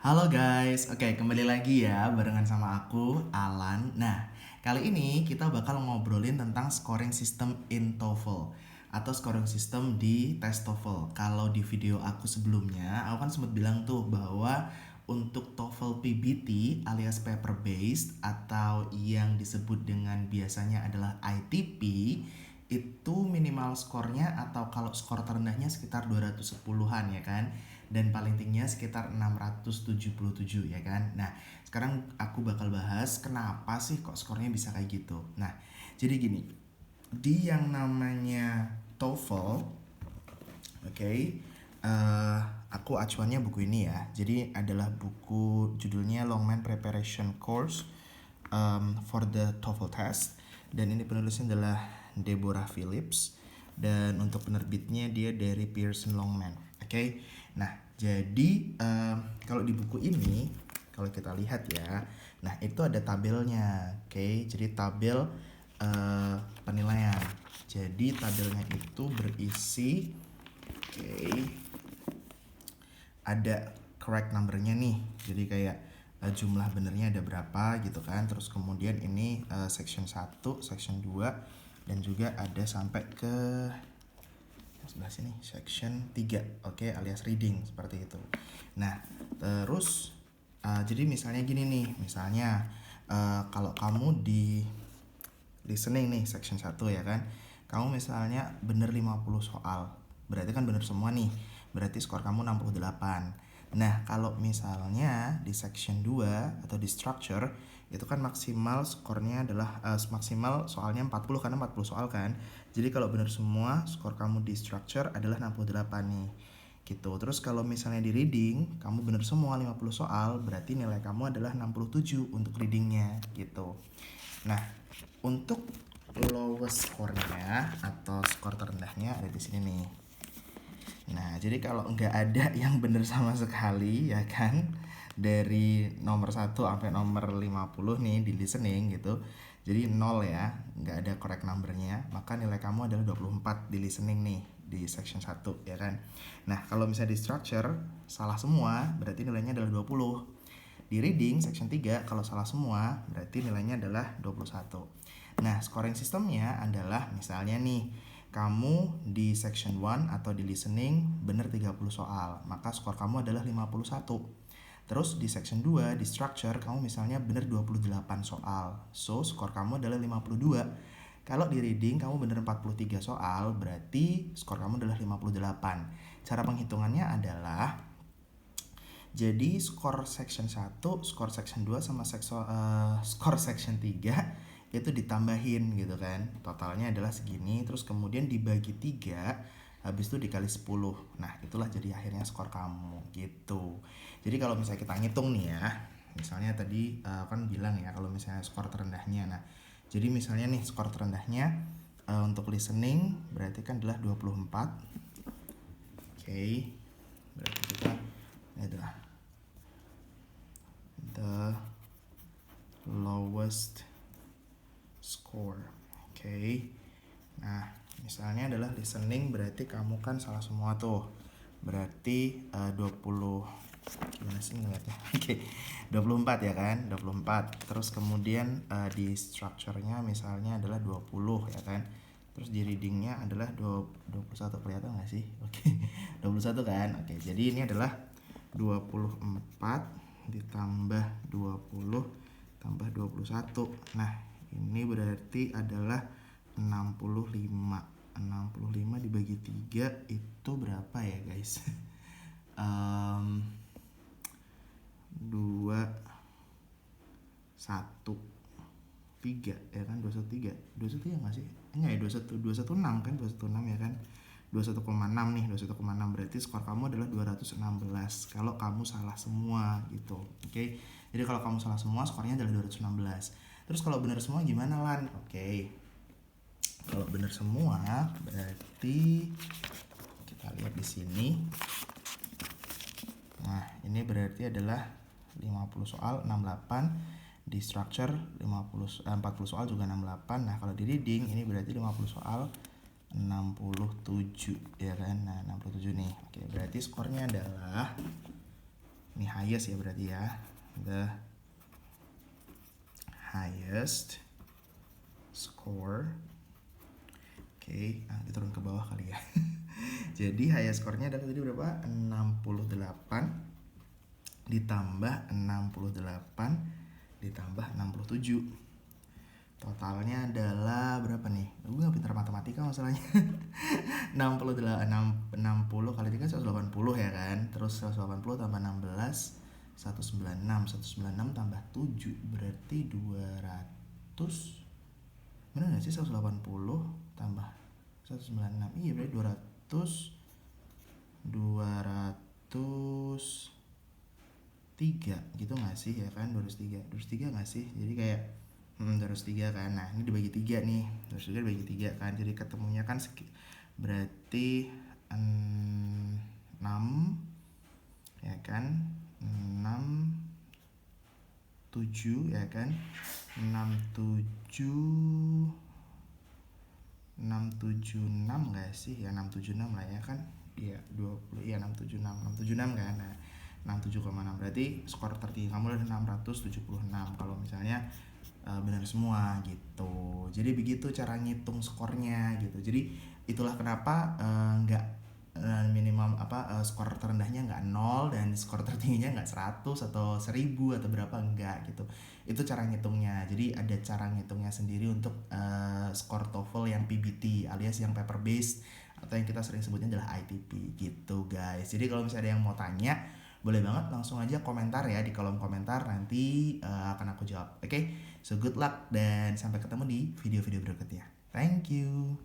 Halo guys, oke kembali lagi ya barengan sama aku, Alan. Nah, kali ini kita bakal ngobrolin tentang scoring system in TOEFL atau scoring system di tes TOEFL. Kalau di video aku sebelumnya, aku kan sempat bilang tuh bahwa untuk TOEFL PBT alias paper based atau yang disebut dengan biasanya adalah ITP itu minimal skornya atau kalau skor terendahnya sekitar 210-an ya kan, dan paling tingginya sekitar 677 ya kan. Nah, sekarang aku bakal bahas kenapa sih kok skornya bisa kayak gitu. Nah, jadi gini, di yang namanya TOEFL, oke, aku acuannya buku ini ya. Jadi adalah buku judulnya Longman Preparation Course for the TOEFL Test, dan ini penulisnya adalah Deborah Phillips, dan untuk penerbitnya dia dari Pearson Longman. Oke. Nah, jadi kalau di buku ini kalau kita lihat ya, nah itu ada tabelnya. Oke, jadi tabel penilaian. Jadi tabelnya itu berisi, oke, ada correct numbernya nih. Jadi kayak jumlah benernya ada berapa gitu kan. Terus kemudian ini section 1, section 2, dan juga ada sampai ke sebelah sini section 3, oke, alias reading seperti itu. Nah, terus jadi misalnya gini nih, misalnya kalau kamu di listening nih section 1 ya kan, kamu misalnya bener 50 soal, berarti kan bener semua nih, berarti skor kamu 68. Nah, kalau misalnya di section 2 atau di structure itu kan maksimal skornya adalah maksimal soalnya 40 karena 40 soal kan. Jadi kalau bener semua skor kamu di structure adalah 68 nih. Gitu. Terus kalau misalnya di reading kamu bener semua 50 soal, berarti nilai kamu adalah 67 untuk readingnya gitu. Nah, untuk lowest skornya atau skor terendahnya ada di sini nih. Nah, jadi kalau nggak ada yang bener sama sekali ya kan, dari nomor 1 sampai nomor 50 nih di listening gitu, jadi 0 ya, nggak ada correct numbernya, maka nilai kamu adalah 24 di listening nih, di section 1 ya kan. Nah, kalau misalnya di structure salah semua berarti nilainya adalah 20. Di reading section 3 kalau salah semua berarti nilainya adalah 21. Nah, scoring sistemnya adalah misalnya nih, kamu di section 1 atau di listening bener 30 soal, maka skor kamu adalah 51. Terus di section 2 di structure kamu misalnya bener 28 soal, so skor kamu adalah 52. Kalau di reading kamu bener 43 soal, berarti skor kamu adalah 58. Cara penghitungannya adalah, jadi skor section 1, skor section 2 sama skor section 3 itu ditambahin gitu kan. Totalnya adalah segini, terus kemudian dibagi 3, habis itu dikali 10. Nah, itulah jadi akhirnya skor kamu gitu. Jadi kalau misalnya kita ngitung nih ya, misalnya tadi kan bilang ya kalau misalnya skor terendahnya. Nah, jadi misalnya nih skor terendahnya untuk listening berarti kan adalah 24. Oke. Berarti kita ini adalah the lowest score. Oke. Nah, misalnya adalah listening berarti kamu kan salah semua tuh. Berarti 20, gimana sih ngeliatnya? Oke. 24 ya kan? 24. Terus kemudian di structure-nya misalnya adalah 20 ya kan? Terus di reading-nya adalah 21, kelihatan nggak sih? Oke. 21 kan? Oke, jadi ini adalah 24 ditambah 20 tambah 21. Nah, ini berarti adalah 65. 65 dibagi 3 itu berapa ya guys? 2 1 3 ya kan, 213 nggak sih? Enggak ya, 216 kan, 216 ya kan, 21,6 nih, 21,6 berarti skor kamu adalah 216 kalau kamu salah semua gitu. Oke. Jadi kalau kamu salah semua skornya adalah 216. Terus kalau benar semua gimana Lan? Oke. Kalau benar semua berarti kita lihat di sini. Nah, ini berarti adalah 50 soal 68, di structure 40 soal juga 68. Nah, kalau di reading ini berarti 50 soal 67 ya kan. Nah, 67 nih. Oke, berarti skornya adalah Ini highest ya berarti ya. The highest score. Oke, nah kita turun ke bawah kali ya. Jadi highest score-nya adalah tadi berapa? 68 ditambah 68 ditambah 67. Totalnya adalah berapa nih? Gue gak pintar matematika masalahnya. 60 kali 3 kan 180 ya kan. Terus 180 tambah 16 196 tambah 7 berarti 200. Bener gak sih 180 tambah 196? Iya berarti 203 gitu gak sih ya kan. 203 gak sih? Jadi kayak 203 kan. Nah ini dibagi 3 nih. 203 dibagi 3 kan. Jadi ketemunya kan berarti 6 ya kan. 6 7 ya kan. 676 gak sih? Ya 676 lah ya kan. Iya 20 ya 676 kan. Nah 67,6 berarti skor tertinggi kamu adalah 676 kalau misalnya benar semua gitu. Jadi begitu cara ngitung skornya gitu. Jadi itulah kenapa nggak minimal skor terendahnya nggak 0 dan skor tertingginya nggak 100 atau 1000 atau berapa, enggak gitu. Itu cara ngitungnya. Jadi ada cara ngitungnya sendiri untuk skor TOEFL yang PBT alias yang paper based atau yang kita sering sebutnya adalah ITP gitu guys. Jadi kalau misalnya ada yang mau tanya boleh banget langsung aja komentar ya di kolom komentar, nanti akan aku jawab. Oke, so good luck dan sampai ketemu di video-video berikutnya. Thank you.